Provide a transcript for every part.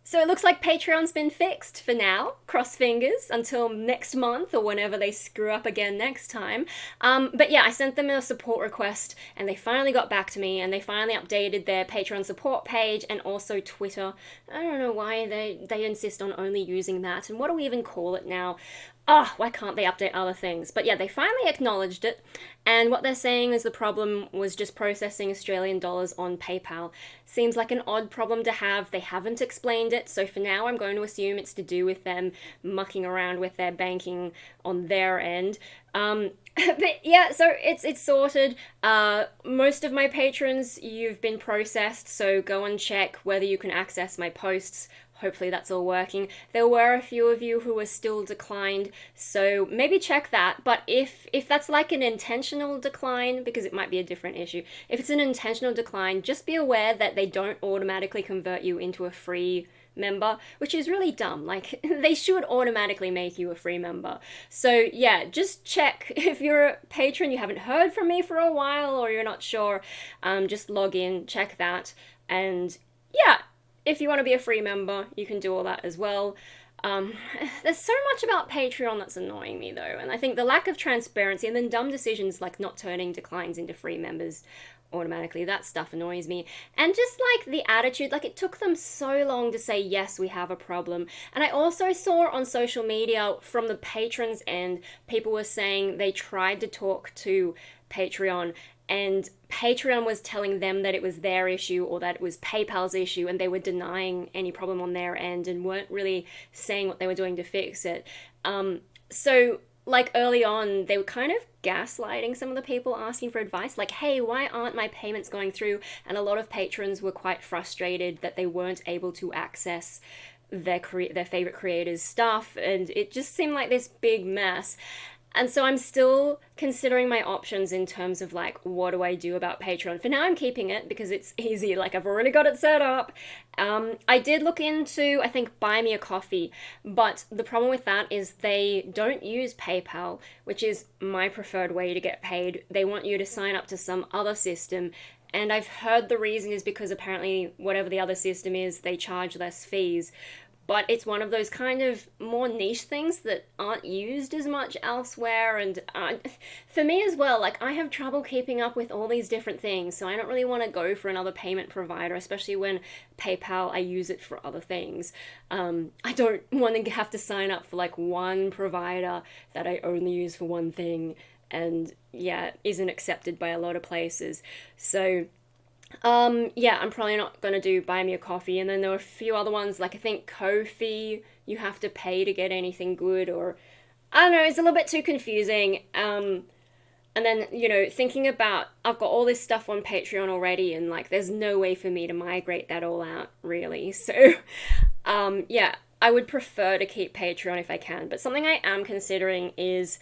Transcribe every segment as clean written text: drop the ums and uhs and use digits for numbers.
So it looks like Patreon's been fixed for now. Cross fingers until next month or whenever they screw up again next time. But yeah, I sent them a support request and they finally got back to me and they finally updated their Patreon support page and also Twitter. I don't know why they insist on only using that. And what do we even call it now? Why can't they update other things? But yeah, they finally acknowledged it. And what they're saying is the problem was just processing Australian dollars on PayPal. Seems like an odd problem to have. They haven't explained it. So for now, I'm going to assume it's to do with them mucking around with their banking on their end. But yeah, so it's sorted. Most of my patrons, you've been processed, so go and check whether you can access my posts. Hopefully that's all working. There were a few of you who were still declined, so maybe check that. But if that's like an intentional decline, because it might be a different issue, if it's an intentional decline, just be aware that they don't automatically convert you into a free member, which is really dumb. Like, they should automatically make you a free member. So yeah, just check. If you're a patron, you haven't heard from me for a while, or you're not sure, just log in, check that, and yeah, if you want to be a free member, you can do all that as well. There's so much about Patreon that's annoying me though, and I think the lack of transparency and then dumb decisions like not turning declines into free members automatically, that stuff annoys me. And just like the attitude, like it took them so long to say, yes, we have a problem. And I also saw on social media from the patrons' end, people were saying they tried to talk to Patreon and Patreon was telling them that it was their issue or that it was PayPal's issue, and they were denying any problem on their end and weren't really saying what they were doing to fix it. So like early on, they were kind of gaslighting some of the people asking for advice, like, hey, why aren't my payments going through? And a lot of patrons were quite frustrated that they weren't able to access their favorite creators' stuff, and it just seemed like this big mess. And so I'm still considering my options in terms of like, what do I do about Patreon? For now, I'm keeping it because it's easy. Like, I've already got it set up. I did look into, I think, Buy Me a Coffee, but the problem with that is they don't use PayPal, which is my preferred way to get paid. They want you to sign up to some other system. And I've heard the reason is because apparently whatever the other system is, they charge less fees. But it's one of those kind of more niche things that aren't used as much elsewhere. And for me as well, like, I have trouble keeping up with all these different things. So I don't really want to go for another payment provider, especially when PayPal, I use it for other things. I don't want to have to sign up for like one provider that I only use for one thing and yeah, isn't accepted by a lot of places. So yeah, I'm probably not gonna do Buy Me a Coffee, and then there were a few other ones, like I think Ko-fi, you have to pay to get anything good, or I don't know, it's a little bit too confusing. And then, you know, thinking about, I've got all this stuff on Patreon already, and like, there's no way for me to migrate that all out, really. So, yeah, I would prefer to keep Patreon if I can, but something I am considering is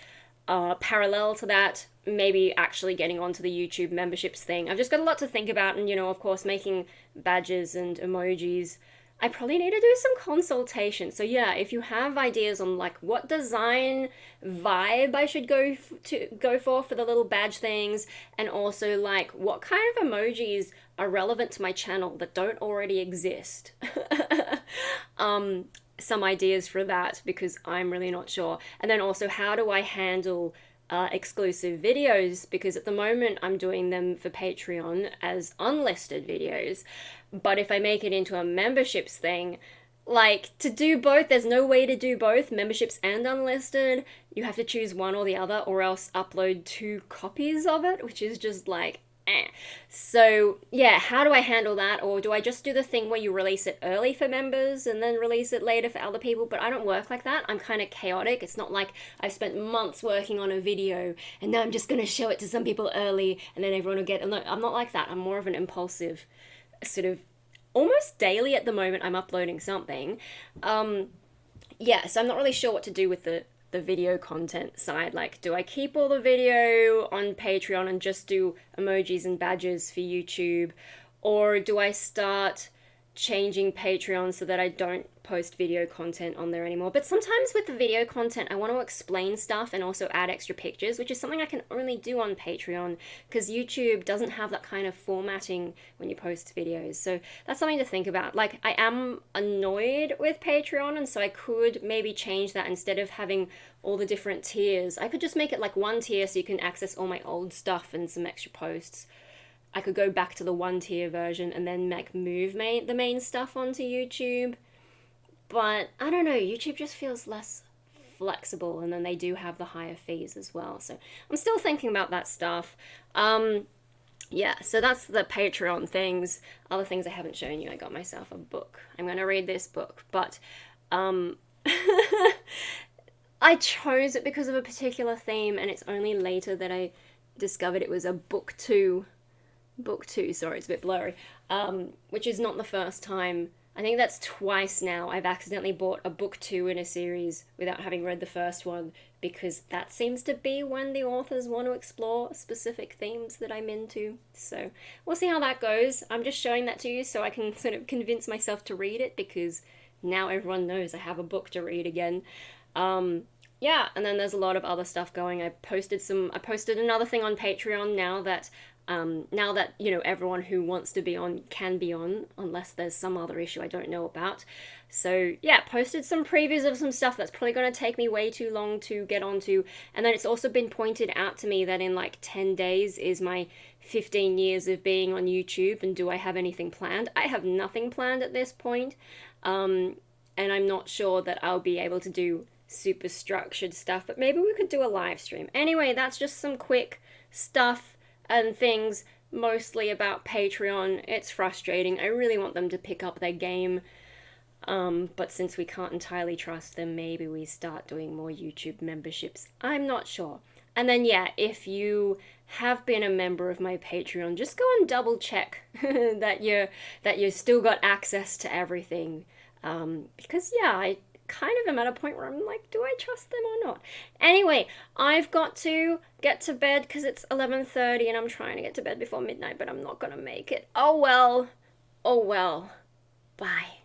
parallel to that, maybe actually getting onto the YouTube memberships thing. I've just got a lot to think about, and you know, of course, making badges and emojis. I probably need to do some consultation. So yeah, if you have ideas on like what design vibe I should go for the little badge things, and also like what kind of emojis are relevant to my channel that don't already exist. Some ideas for that, because I'm really not sure. And then also, how do I handle exclusive videos, because at the moment I'm doing them for Patreon as unlisted videos, but if I make it into a memberships thing, like, to do both, there's no way to do both memberships and unlisted. You have to choose one or the other, or else upload 2 copies of it, which is just like So yeah, how do I handle that? Or do I just do the thing where you release it early for members and then release it later for other people? But I don't work like that. I'm kind of chaotic. It's not like I've spent months working on a video and now I'm just going to show it to some people early and then everyone will get it. No, I'm not like that. I'm more of an impulsive sort of, almost daily at the moment I'm uploading something. Yeah, so I'm not really sure what to do with the video content side. Like, do I keep all the video on Patreon and just do emojis and badges for YouTube, or do I start changing Patreon so that I don't post video content on there anymore. But sometimes with the video content, I want to explain stuff and also add extra pictures, which is something I can only do on Patreon because YouTube doesn't have that kind of formatting when you post videos. So that's something to think about. Like, I am annoyed with Patreon, and so I could maybe change that. Instead of having all the different tiers, I could just make it like one tier so you can access all my old stuff and some extra posts. I could go back to the one tier version and then move the main stuff onto YouTube. But I don't know, YouTube just feels less flexible, and then they do have the higher fees as well. So I'm still thinking about that stuff. Yeah, so that's the Patreon things. Other things I haven't shown you, I got myself a book. I'm going to read this book, but I chose it because of a particular theme, and it's only later that I discovered it was a book two, sorry, it's a bit blurry, which is not the first time. I think that's twice now I've accidentally bought a book 2 in a series without having read the first one, because that seems to be when the authors want to explore specific themes that I'm into. So we'll see how that goes. I'm just showing that to you so I can sort of convince myself to read it, because now everyone knows I have a book to read again. Yeah, and then there's a lot of other stuff going. I posted another thing on Patreon now that you know, everyone who wants to be on can be on, unless there's some other issue I don't know about. So yeah, posted some previews of some stuff that's probably going to take me way too long to get onto. And then it's also been pointed out to me that in like 10 days is my 15 years of being on YouTube, and do I have anything planned? I have nothing planned at this point, and I'm not sure that I'll be able to do super structured stuff, but maybe we could do a live stream. Anyway, that's just some quick stuff and things, mostly about Patreon. It's frustrating. I really want them to pick up their game, but since we can't entirely trust them, maybe we start doing more YouTube memberships. I'm not sure. And then yeah, if you have been a member of my Patreon, just go and double check that you still got access to everything, because yeah, I kind of am at a point where I'm like, do I trust them or not? Anyway, I've got to get to bed because it's 11:30 and I'm trying to get to bed before midnight, but I'm not gonna make it. Oh well. Bye.